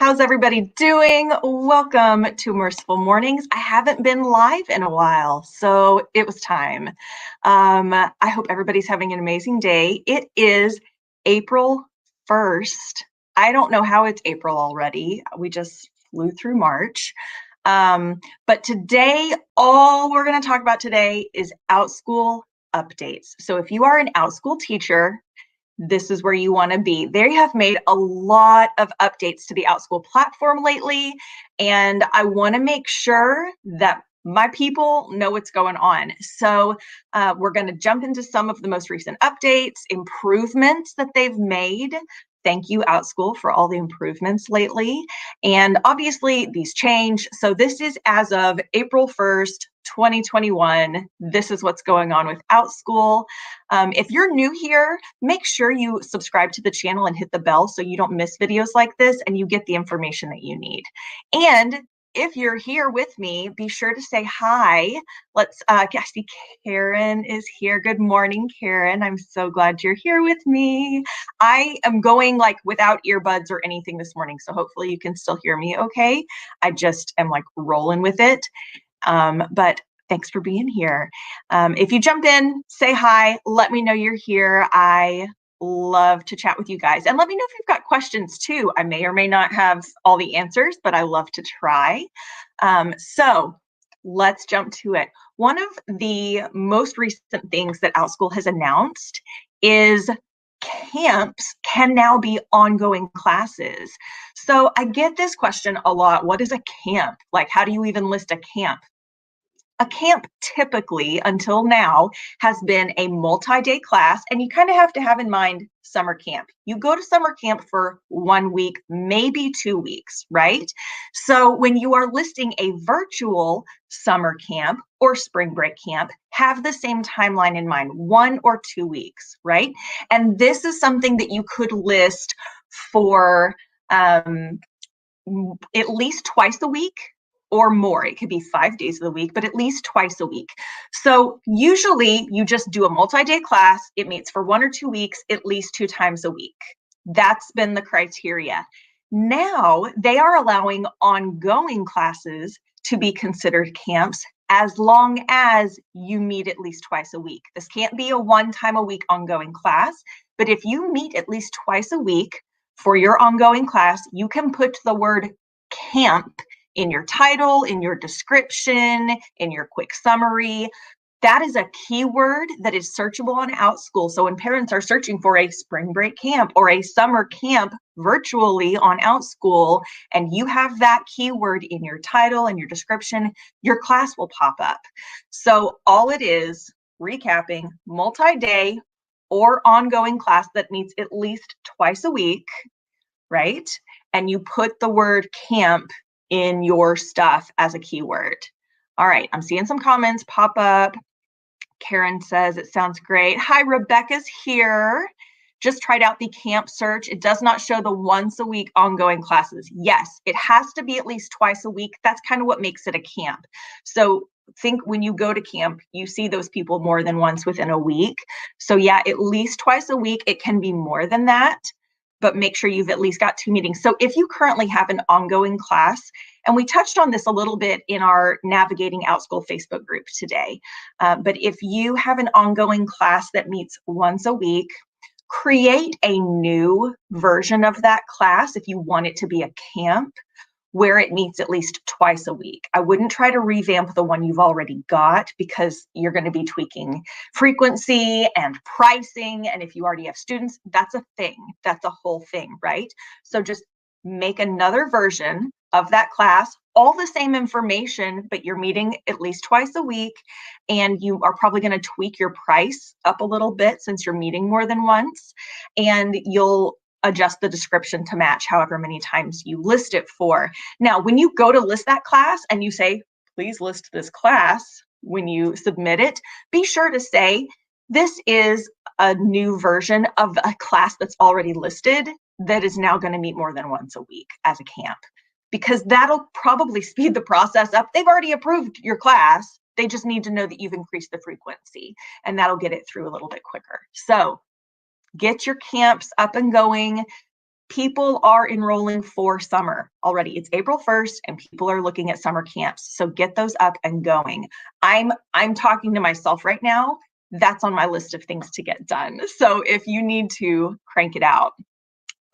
How's everybody doing? Welcome to Merciful Mornings. I haven't been live in a while, so it was time. I hope everybody's having an amazing day. It is April 1st. I don't know how it's April already. We just flew through March. But today, all we're going to talk about today is Outschool updates. So if you are an Outschool teacher, this is where you want to be. They have made a lot of updates to the Outschool platform lately, and I want to make sure that my people know what's going on. So we're going to jump into some of the most recent updates, improvements that they've made. Thank you, Outschool, for all the improvements lately. And obviously, these change. So this is as of April 1st, 2021. This is what's going on with Outschool. If you're new here, make sure you subscribe to the channel and hit the bell so you don't miss videos like this and you get the information that you need. And if you're here with me, be sure to say hi. I see Karen is here. Good morning, Karen. I'm so glad you're here with me. I am going like without earbuds or anything this morning, so hopefully you can still hear me okay. I just am like rolling with it. But thanks for being here. If you jump in, say hi, let me know you're here. I love to chat with you guys. And let me know if you've got questions too. I may or may not have all the answers, but I love to try. So let's jump to it. One of the most recent things that Outschool has announced is camps can now be ongoing classes. So I get this question a lot. What is a camp? Like, how do you even list a camp? A camp typically, until now, has been a multi-day class, and you kind of have to have in mind summer camp. You go to summer camp for 1 week, maybe 2 weeks, right? So when you are listing a virtual summer camp or spring break camp, have the same timeline in mind, 1 or 2 weeks, right? And this is something that you could list for at least twice a week or more. It could be 5 days of the week, but at least twice a week. So usually you just do a multi-day class. It meets for 1 or 2 weeks, at least 2 times a week. That's been the criteria. Now they are allowing ongoing classes to be considered camps as long as you meet at least twice a week. This can't be a 1 time a week ongoing class, but if you meet at least twice a week for your ongoing class, you can put the word camp in your title, in your description, in your quick summary. That is a keyword that is searchable on Outschool. So when parents are searching for a spring break camp or a summer camp virtually on Outschool, and you have that keyword in your title and your description, your class will pop up. So all it is, recapping, multi-day or ongoing class that meets at least twice a week, right? And you put the word camp in your stuff as a keyword. All right, I'm seeing some comments pop up. Karen says, it sounds great. Hi, Rebecca's here. Just tried out the camp search. It does not show the once a week ongoing classes. Yes, it has to be at least twice a week. That's kind of what makes it a camp. So think when you go to camp, you see those people more than once within a week. So yeah, at least twice a week. It can be more than that, but make sure you've at least got 2 meetings. So if you currently have an ongoing class, and we touched on this a little bit in our Navigating Outschool Facebook group today, but if you have an ongoing class that meets once a week, create a new version of that class if you want it to be a camp where it meets at least twice a week. I wouldn't try to revamp the one you've already got because you're going to be tweaking frequency and pricing. And if you already have students, that's a thing. That's a whole thing, right? So just make another version of that class, all the same information, but you're meeting at least twice a week, and you are probably going to tweak your price up a little bit since you're meeting more than once, and you'll adjust the description to match however many times you list it for. Now, when you go to list that class and you say, please list this class when you submit it, be sure to say, this is a new version of a class that's already listed that is now going to meet more than once a week as a camp, because that'll probably speed the process up. They've already approved your class. They just need to know that you've increased the frequency, and that'll get it through a little bit quicker. So get your camps up and going. people are enrolling for summer already. It's April 1st and people are looking at summer camps. So get those up and going. I'm talking to myself right now. That's on my list of things to get done. So if you need to, crank it out.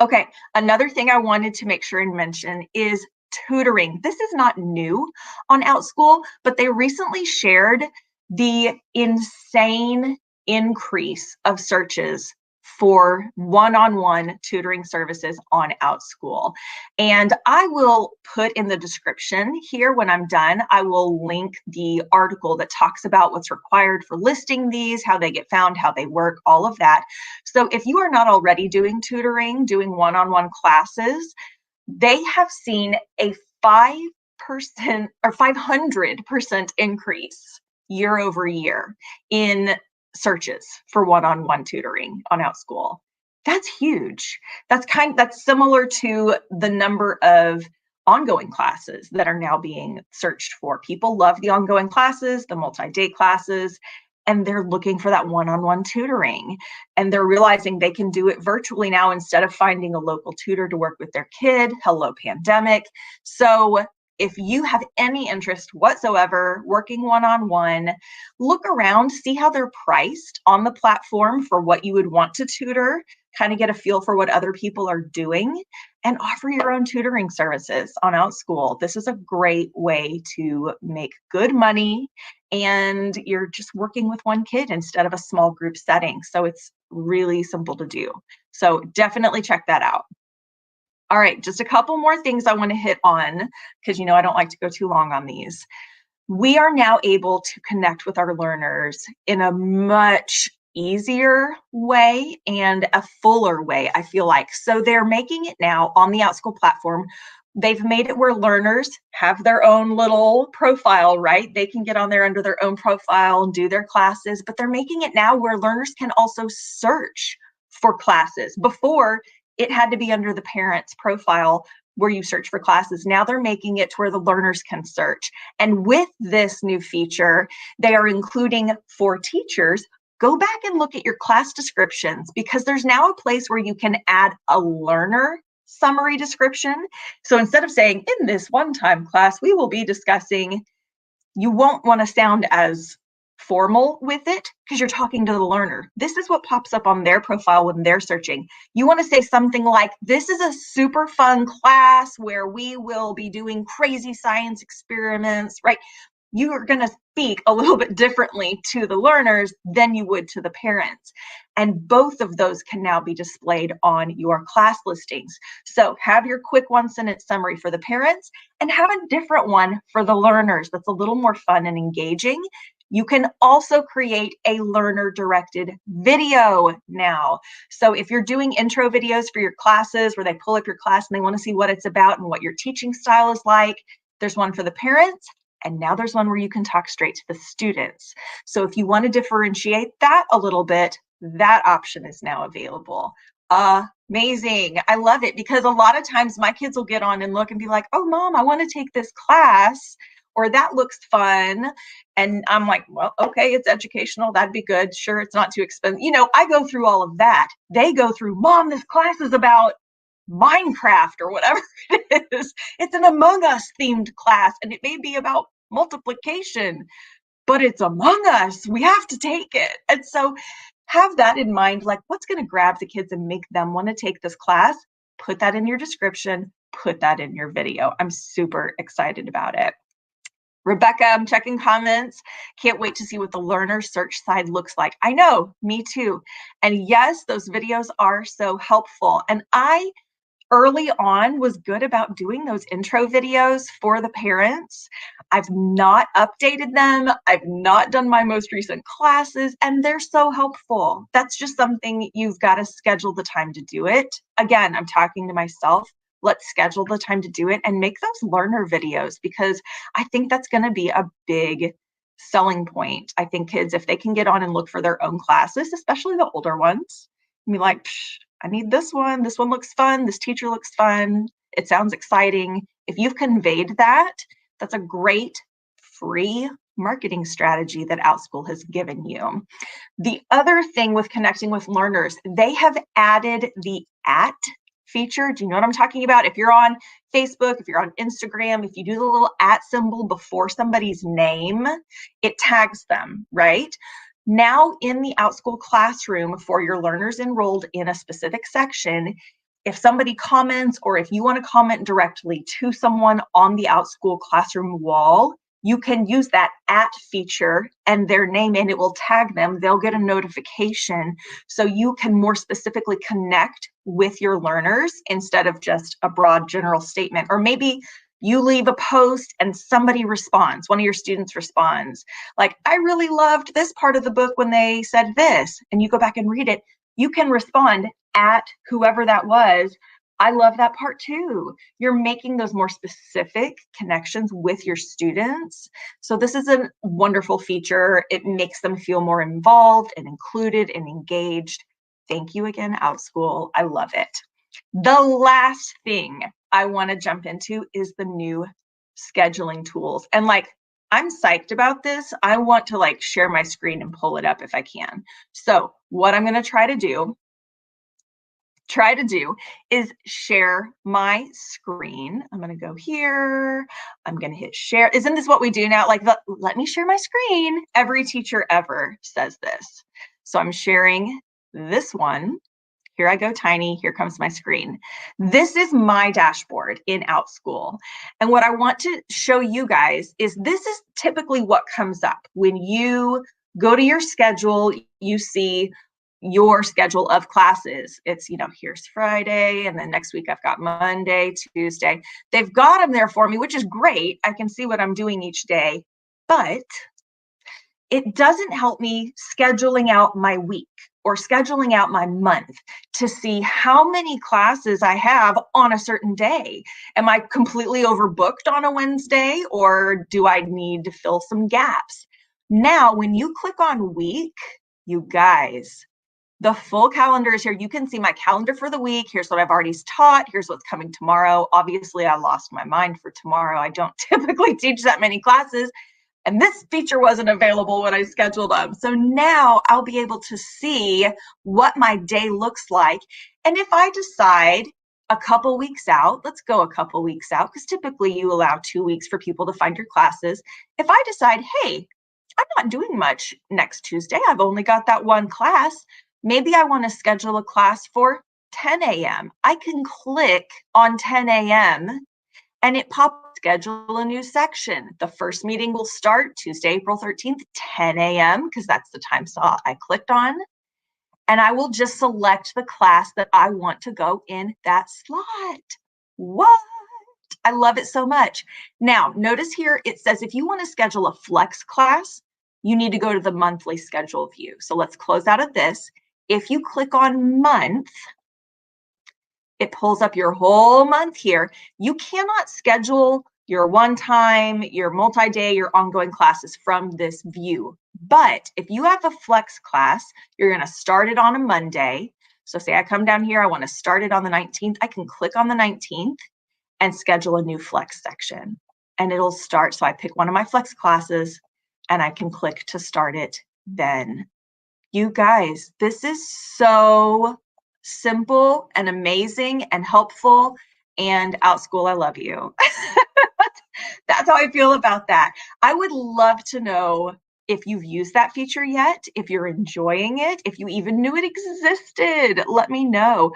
Okay, another thing I wanted to make sure and mention is tutoring. This is not new on Outschool, but they recently shared the insane increase of searches for one-on-one tutoring services on Outschool. And I will put in the description here when I'm done, I will link the article that talks about what's required for listing these, how they get found, how they work, all of that. So if you are not already doing tutoring, doing one-on-one classes, they have seen a 5% or 500% increase year over year in searches for one-on-one tutoring on Outschool. That's huge. That's similar to the number of ongoing classes that are now being searched for. People love the ongoing classes, the multi-day classes, and they're looking for that one-on-one tutoring. And they're realizing they can do it virtually now instead of finding a local tutor to work with their kid. Hello, pandemic. So if you have any interest whatsoever working one-on-one, look around, see how they're priced on the platform for what you would want to tutor, kind of get a feel for what other people are doing, and offer your own tutoring services on Outschool. This is a great way to make good money, and you're just working with one kid instead of a small group setting. So it's really simple to do. So definitely check that out. All right, just a couple more things I want to hit on because I don't like to go too long on these. We are now able to connect with our learners in a much easier way and a fuller way, I feel like. So they're making it now on the Outschool platform. They've made it where learners have their own little profile, right? They can get on there under their own profile and do their classes, but they're making it now where learners can also search for classes. Before, it had to be under the parent's profile where you search for classes. Now they're making it to where the learners can search. And with this new feature, they are including for teachers, go back and look at your class descriptions because there's now a place where you can add a learner summary description. So instead of saying, in this one-time class, we will be discussing, you won't want to sound as formal with it because you're talking to the learner. This is what pops up on their profile when they're searching. You want to say something like, this is a super fun class where we will be doing crazy science experiments, right? You are going to speak a little bit differently to the learners than you would to the parents. And both of those can now be displayed on your class listings. So have your quick one-sentence summary for the parents and have a different one for the learners that's a little more fun and engaging. You can also create a learner-directed video now. So if you're doing intro videos for your classes where they pull up your class and they want to see what it's about and what your teaching style is like, there's one for the parents. And now there's one where you can talk straight to the students. So if you want to differentiate that a little bit, that option is now available. Amazing. I love it because a lot of times my kids will get on and look and be like, oh, Mom, I want to take this class, or that looks fun. And I'm like, well, okay, it's educational. That'd be good. Sure, it's not too expensive. I go through all of that. They go through, Mom, this class is about Minecraft or whatever it is. It's an Among Us themed class and it may be about multiplication, but it's Among Us. We have to take it. And so have that in mind, like what's going to grab the kids and make them want to take this class? Put that in your description, put that in your video. I'm super excited about it. Rebecca, I'm checking comments. Can't wait to see what the learner search side looks like. I know, me too. And yes, those videos are so helpful. And I early on was good about doing those intro videos for the parents. I've not updated them. I've not done my most recent classes, and they're so helpful. That's just something you've got to schedule the time to do it. Again, I'm talking to myself. Let's schedule the time to do it and make those learner videos because I think that's going to be a big selling point. I think kids, if they can get on and look for their own classes, especially the older ones, and be like, I need this one. This one looks fun. This teacher looks fun. It sounds exciting. If you've conveyed that, that's a great free marketing strategy that Outschool has given you. The other thing with connecting with learners, they have added the @ feature. Do you know what I'm talking about? If you're on Facebook, if you're on Instagram, if you do the little @ symbol before somebody's name, it tags them, right? Now in the Outschool classroom for your learners enrolled in a specific section, if somebody comments or if you want to comment directly to someone on the Outschool classroom wall, you can use that @ feature and their name, and it will tag them. They'll get a notification so you can more specifically connect with your learners instead of just a broad general statement. Or maybe you leave a post and somebody responds, one of your students responds, like, I really loved this part of the book when they said this, and you go back and read it. You can respond at whoever that was. I love that part too. You're making those more specific connections with your students. So this is a wonderful feature. It makes them feel more involved and included and engaged. Thank you again, Outschool. I love it. The last thing I want to jump into is the new scheduling tools. And like, I'm psyched about this. I want to like share my screen and pull it up if I can. So what I'm going to try to do is share my screen. I'm going to go here. I'm going to hit share. Isn't this what we do now? Like, let me share my screen. Every teacher ever says this. So I'm sharing this one. Here I go, tiny. Here comes my screen. This is my dashboard in Outschool. And what I want to show you guys is this is typically what comes up when you go to your schedule. You see your schedule of classes. It's, you know, here's Friday, and then next week I've got Monday, Tuesday. They've got them there for me, which is great. I can see what I'm doing each day, but it doesn't help me scheduling out my week or scheduling out my month to see how many classes I have on a certain day. Am I completely overbooked on a Wednesday, or do I need to fill some gaps? Now, when you click on week, you guys, the full calendar is here. You can see my calendar for the week. Here's what I've already taught. Here's what's coming tomorrow. Obviously, I lost my mind for tomorrow. I don't typically teach that many classes, and this feature wasn't available when I scheduled them. So now I'll be able to see what my day looks like. And if I decide a couple weeks out, let's go a couple weeks out, because typically you allow 2 weeks for people to find your classes. If I decide, hey, I'm not doing much next Tuesday, I've only got that one class, maybe I want to schedule a class for 10 a.m. I can click on 10 a.m. and it pops schedule a new section. The first meeting will start Tuesday, April 13th, 10 a.m., because that's the time slot I clicked on. And I will just select the class that I want to go in that slot. What? I love it so much. Now, notice here it says if you want to schedule a flex class, you need to go to the monthly schedule view. So let's close out of this. If you click on month, it pulls up your whole month here. You cannot schedule your one-time, your multi-day, your ongoing classes from this view. But if you have a flex class, you're going to start it on a Monday. So say I come down here, I want to start it on the 19th. I can click on the 19th and schedule a new flex section, and it'll start. So I pick one of my flex classes and I can click to start it then. You guys, this is so simple and amazing and helpful, and Outschool, I love you. That's how I feel about that. I would love to know if you've used that feature yet, if you're enjoying it, if you even knew it existed. Let me know.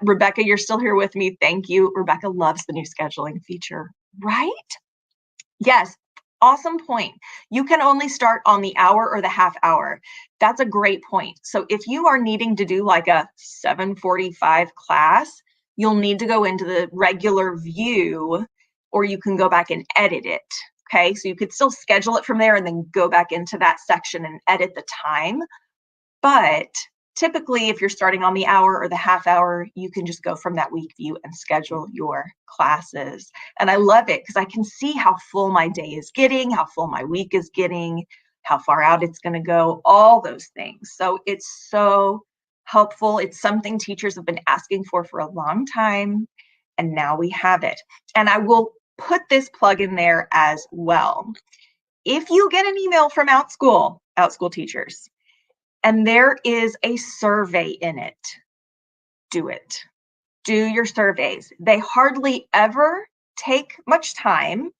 Rebecca, you're still here with me. Thank you. Rebecca loves the new scheduling feature, right? Yes. Awesome point. You can only start on the hour or the half hour. That's a great point. So if you are needing to do like a 7:45 class, you'll need to go into the regular view, or you can go back and edit it. Okay, so you could still schedule it from there and then go back into that section and edit the time. But typically, if you're starting on the hour or the half hour, you can just go from that week view and schedule your classes. And I love it because I can see how full my day is getting, how full my week is getting, how far out it's going to go, all those things. So it's so helpful. It's something teachers have been asking for a long time, and now we have it. And I will put this plug in there as well. If you get an email from Outschool teachers, and there is a survey in it, do it. do your surveys. They hardly ever take much time,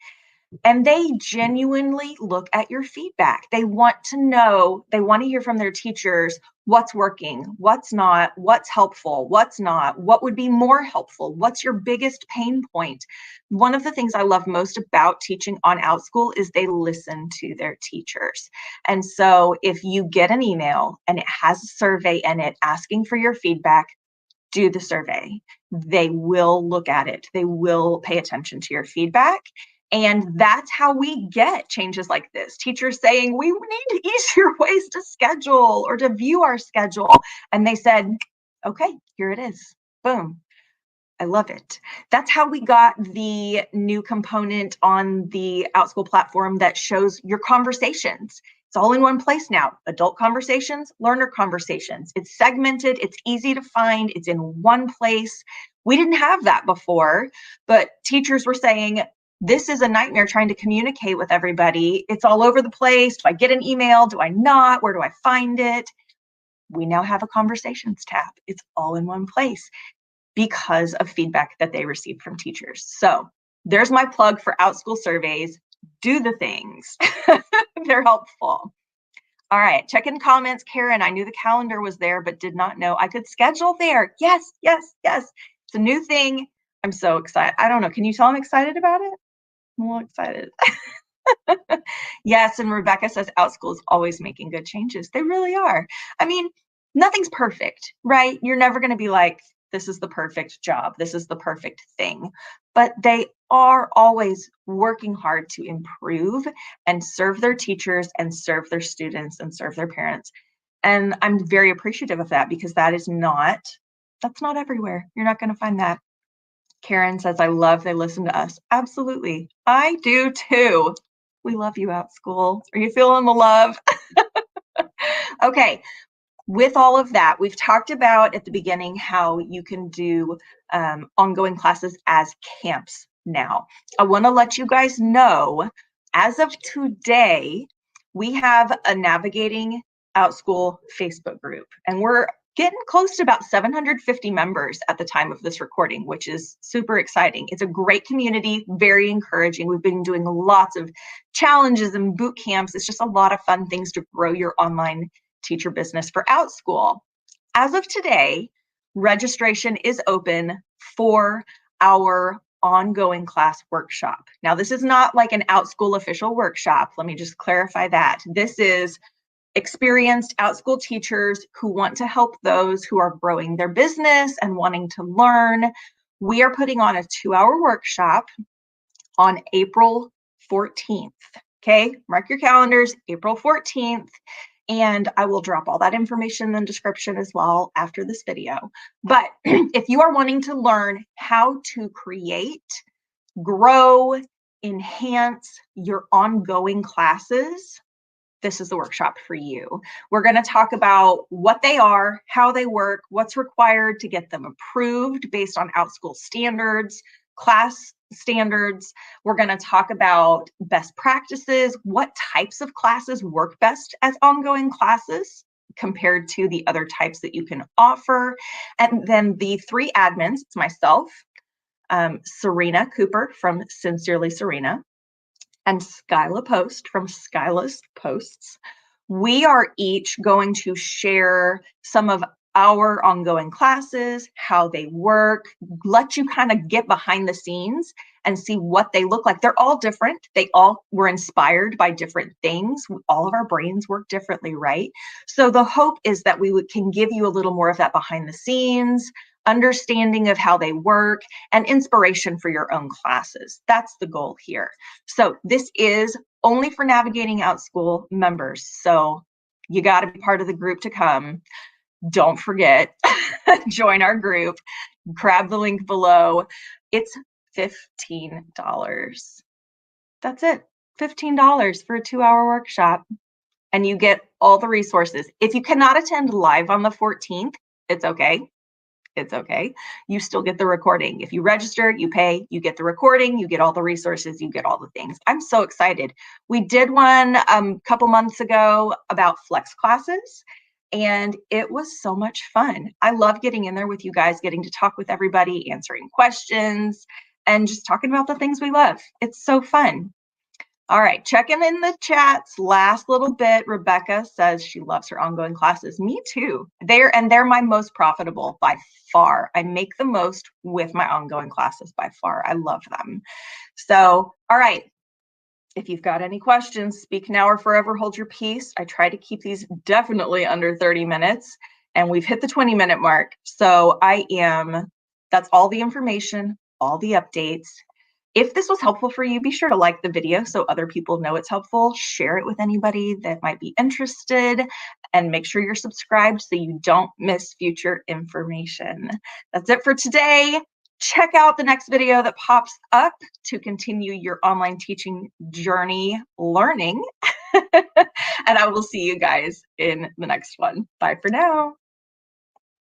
and they genuinely look at your feedback. They want to know, they want to hear from their teachers what's working, what's not, what's helpful, what's not, what would be more helpful, what's your biggest pain point. One of the things I love most about teaching on Outschool is they listen to their teachers. And so if you get an email and it has a survey in it asking for your feedback, do the survey. They will look at it. They will pay attention to your feedback. And that's how we get changes like this. Teachers saying, we need easier ways to schedule or to view our schedule. And they said, okay, here it is. Boom. I love it. That's how we got the new component on the Outschool platform that shows your conversations. It's all in one place now. Adult conversations, learner conversations. It's segmented, it's easy to find, it's in one place. We didn't have that before, but teachers were saying, this is a nightmare trying to communicate with everybody. It's all over the place. Do I get an email? Do I not? Where do I find it? We now have a conversations tab. It's all in one place because of feedback that they received from teachers. So there's my plug for Outschool surveys. Do the things. They're helpful. All right, check in comments. Karen, I knew the calendar was there, but did not know I could schedule there. Yes, yes, yes. It's a new thing. I'm so excited. I don't know. Can you tell I'm excited about it? I'm a little excited. Yes, and Rebecca says Outschool is always making good changes. They really are. I mean, nothing's perfect, right? You're never going to be like, this is the perfect job. This is the perfect thing. But they are always working hard to improve and serve their teachers and serve their students and serve their parents. And I'm very appreciative of that because that's not everywhere. You're not going to find that. Karen says, I love they listen to us. Absolutely. I do too. We love you, Outschool. Are you feeling the love? Okay. With all of that, we've talked about at the beginning how you can do ongoing classes as camps now. I want to let you guys know, as of today, we have a Navigating Outschool Facebook group, and we're getting close to about 750 members at the time of this recording, which is super exciting. It's a great community, very encouraging. We've been doing lots of challenges and boot camps. It's just a lot of fun things to grow your online teacher business for Outschool. As of today, registration is open for our ongoing class workshop. Now, this is not like an Outschool official workshop. Let me just clarify that. This is experienced Outschool teachers who want to help those who are growing their business and wanting to learn. We are putting on a 2-hour workshop on April 14th. Okay, mark your calendars, April 14th. And I will drop all that information in the description as well after this video. But if you are wanting to learn how to create, grow, enhance your ongoing classes, this is the workshop for you. We're going to talk about what they are, how they work, what's required to get them approved based on Outschool standards, class standards. We're going to talk about best practices, what types of classes work best as ongoing classes compared to the other types that you can offer. And then the 3 admins, it's myself, Serena Cooper from Sincerely Serena, and Skyla Post from Skyla's Posts. We are each going to share some of our ongoing classes, how they work, let you kind of get behind the scenes and see what they look like. They're all different. They all were inspired by different things. All of our brains work differently, right? So the hope is that we can give you a little more of that behind the scenes, understanding of how they work, and inspiration for your own classes. That's the goal here. So this is only for Navigating Outschool members. So you got to be part of the group to come. Don't forget, join our group, grab the link below. It's $15. That's it, $15 for a 2-hour workshop. And you get all the resources. If you cannot attend live on the 14th, it's okay. It's okay. You still get the recording. If you register, you pay, you get the recording, you get all the resources, you get all the things. I'm so excited. We did one a couple months ago about flex classes, and it was so much fun. I love getting in there with you guys, getting to talk with everybody, answering questions, and just talking about the things we love. It's so fun. All right, checking in the chats. Last little bit. Rebecca says she loves her ongoing classes. Me too. They're my most profitable by far. I make the most with my ongoing classes by far. I love them. So, all right. If you've got any questions, speak now or forever hold your peace. I try to keep these definitely under 30 minutes, and we've hit the 20-minute mark. So that's all the information, all the updates. If this was helpful for you, be sure to like the video so other people know it's helpful. Share it with anybody that might be interested, and make sure you're subscribed so you don't miss future information. That's it for today. Check out the next video that pops up to continue your online teaching journey learning. And I will see you guys in the next one. Bye for now.